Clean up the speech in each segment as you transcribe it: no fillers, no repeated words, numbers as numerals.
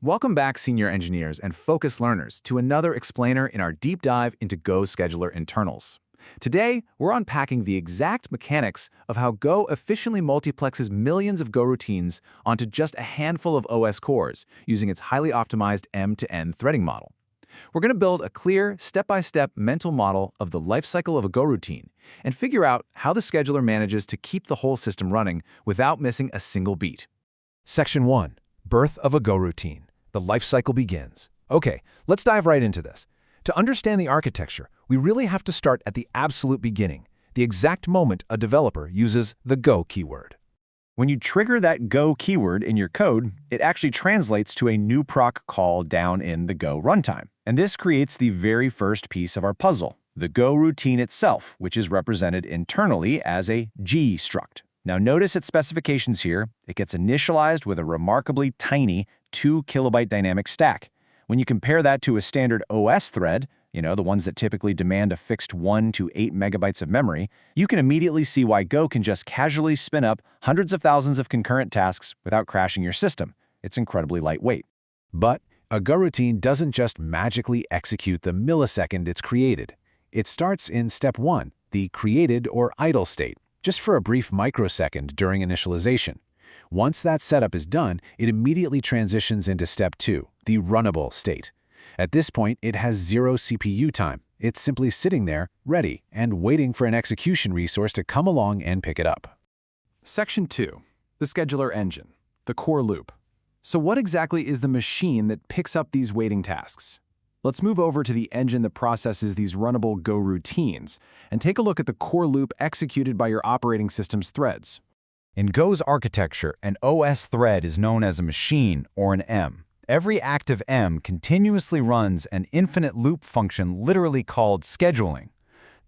Welcome back, senior engineers and focused learners, to another explainer in our deep dive into Go scheduler internals. Today, we're unpacking the exact mechanics of how Go efficiently multiplexes millions of Go routines onto just a handful of OS cores using its highly optimized M-to-N threading model. We're going to build a clear, step-by-step mental model of the lifecycle of a Go routine and figure out how the scheduler manages to keep the whole system running without missing a single beat. Section 1. Birth of a Go routine. The life cycle begins. Okay, let's dive right into this. To understand the architecture, we really have to start at the absolute beginning, the exact moment a developer uses the Go keyword. When you trigger that Go keyword in your code, it actually translates to a new proc call down in the Go runtime. And this creates the very first piece of our puzzle, the Go routine itself, which is represented internally as a G struct. Now notice its specifications here. It gets initialized with a remarkably tiny 2 kilobyte dynamic stack. When you compare that to a standard OS thread, the ones that typically demand a fixed 1 to 8 megabytes of memory, you can immediately see why Go can just casually spin up hundreds of thousands of concurrent tasks without crashing your system. It's incredibly lightweight. But a Go routine doesn't just magically execute the millisecond it's created. It starts in step 1, the created or idle state, just for a brief microsecond during initialization. Once that setup is done, it immediately transitions into step 2, the runnable state. At this point, it has 0 CPU time. It's simply sitting there, ready, and waiting for an execution resource to come along and pick it up. Section 2. The scheduler engine, the core loop. So what exactly is the machine that picks up these waiting tasks? Let's move over to the engine that processes these runnable Go routines and take a look at the core loop executed by your operating system's threads. In Go's architecture, an OS thread is known as a machine or an M. Every active M continuously runs an infinite loop function literally called scheduling.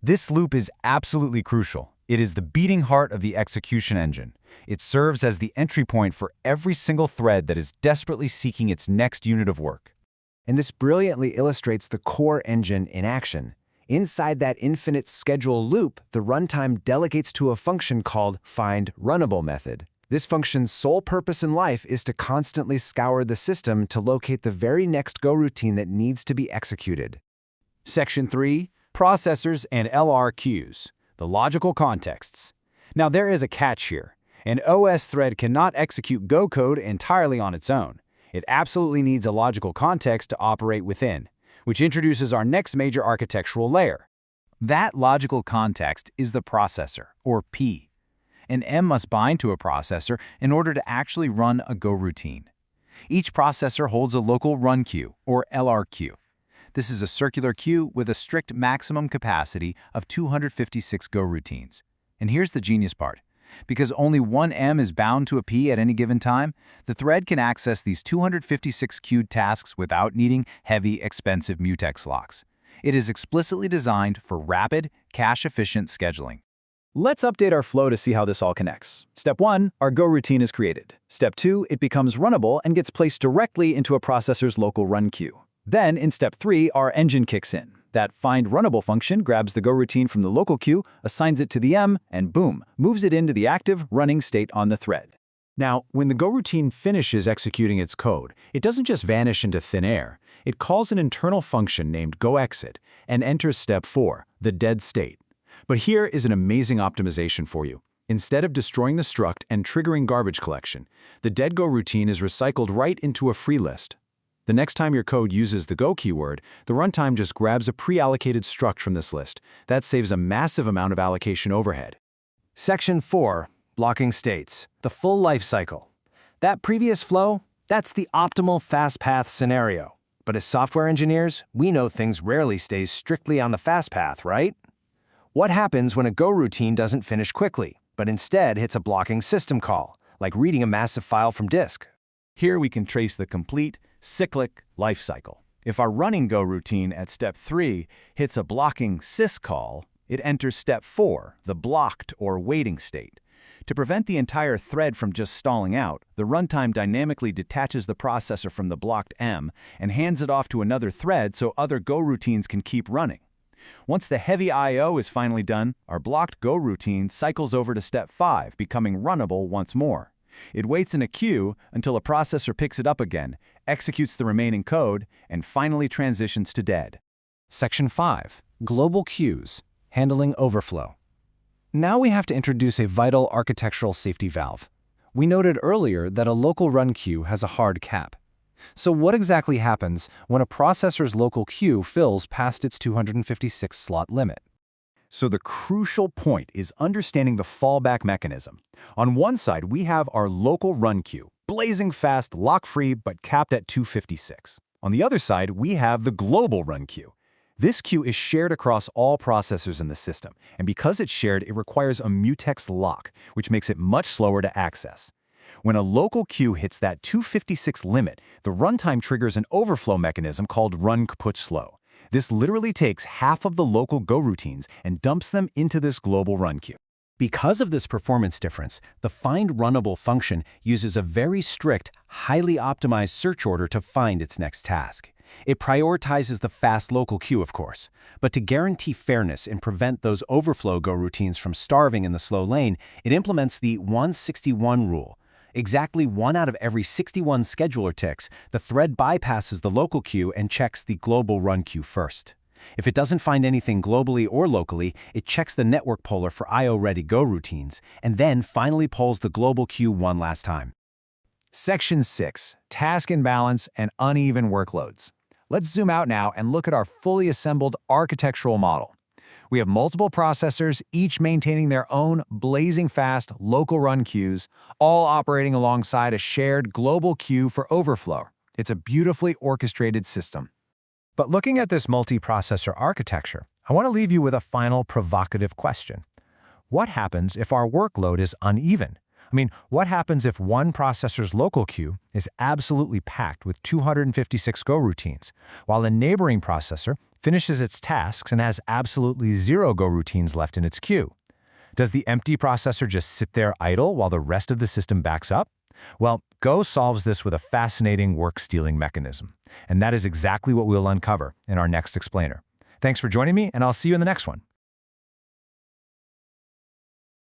This loop is absolutely crucial. It is the beating heart of the execution engine. It serves as the entry point for every single thread that is desperately seeking its next unit of work. And this brilliantly illustrates the core engine in action. Inside that infinite schedule loop, the runtime delegates to a function called findRunnable method. This function's sole purpose in life is to constantly scour the system to locate the very next Go routine that needs to be executed. Section 3. Processors and LRQs, the logical contexts. Now there is a catch here. An OS thread cannot execute Go code entirely on its own. It absolutely needs a logical context to operate within, which introduces our next major architectural layer. That logical context is the processor, or P. An M must bind to a processor in order to actually run a Go routine. Each processor holds a local run queue, or LRQ. This is a circular queue with a strict maximum capacity of 256 Go routines. And here's the genius part. Because only one M is bound to a P at any given time, the thread can access these 256 queued tasks without needing heavy, expensive mutex locks. It is explicitly designed for rapid, cache-efficient scheduling. Let's update our flow to see how this all connects. Step 1, our Go routine is created. Step 2, it becomes runnable and gets placed directly into a processor's local run queue. Then, in step 3, our engine kicks in. That findRunnable function grabs the Go routine from the local queue, assigns it to the M, and boom, moves it into the active, running state on the thread. Now, when the Go routine finishes executing its code, it doesn't just vanish into thin air. It calls an internal function named goExit and enters step 4, the dead state. But here is an amazing optimization for you. Instead of destroying the struct and triggering garbage collection, the dead Go routine is recycled right into a free list. The next time your code uses the Go keyword, the runtime just grabs a pre-allocated struct from this list. That saves a massive amount of allocation overhead. Section 4. Blocking states, the full life cycle. That previous flow, that's the optimal fast path scenario. But as software engineers, we know things rarely stay strictly on the fast path, right? What happens when a Go routine doesn't finish quickly, but instead hits a blocking system call, like reading a massive file from disk? Here we can trace the complete, cyclic life cycle. If our running Go routine at step 3 hits a blocking sys call, it enters step 4, the blocked or waiting state. To prevent the entire thread from just stalling out, the runtime dynamically detaches the processor from the blocked M and hands it off to another thread so other Go routines can keep running. Once the heavy I/O is finally done, our blocked Go routine cycles over to step 5, becoming runnable once more. It waits in a queue until a processor picks it up again, executes the remaining code, and finally transitions to dead. Section 5. Global Queues, Handling Overflow. Now we have to introduce a vital architectural safety valve. We noted earlier that a local run queue has a hard cap. So what exactly happens when a processor's local queue fills past its 256 slot limit? So the crucial point is understanding the fallback mechanism. On one side, we have our local run queue, blazing fast, lock-free, but capped at 256. On the other side, we have the global run queue. This queue is shared across all processors in the system, and because it's shared, it requires a mutex lock, which makes it much slower to access. When a local queue hits that 256 limit, the runtime triggers an overflow mechanism called run kaput slow. This literally takes half of the local Goroutines and dumps them into this global run queue. Because of this performance difference, the findRunnable function uses a very strict, highly optimized search order to find its next task. It prioritizes the fast local queue, of course, but to guarantee fairness and prevent those overflow Goroutines from starving in the slow lane, it implements the 161 rule. Exactly 1 out of every 61 scheduler ticks, the thread bypasses the local queue and checks the global run queue first. If it doesn't find anything globally or locally, it checks the network poller for I/O-ready Goroutines, and then finally polls the global queue one last time. Section 6. Task imbalance and uneven workloads. Let's zoom out now and look at our fully assembled architectural model. We have multiple processors, each maintaining their own blazing fast local run queues, all operating alongside a shared global queue for overflow. It's a beautifully orchestrated system. But looking at this multi-processor architecture, I want to leave you with a final provocative question. What happens if our workload is uneven? What happens if one processor's local queue is absolutely packed with 256 Goroutines, while a neighboring processor finishes its tasks and has absolutely 0 Goroutines left in its queue? Does the empty processor just sit there idle while the rest of the system backs up? Well, Go solves this with a fascinating work-stealing mechanism, and that is exactly what we'll uncover in our next explainer. Thanks for joining me, and I'll see you in the next one.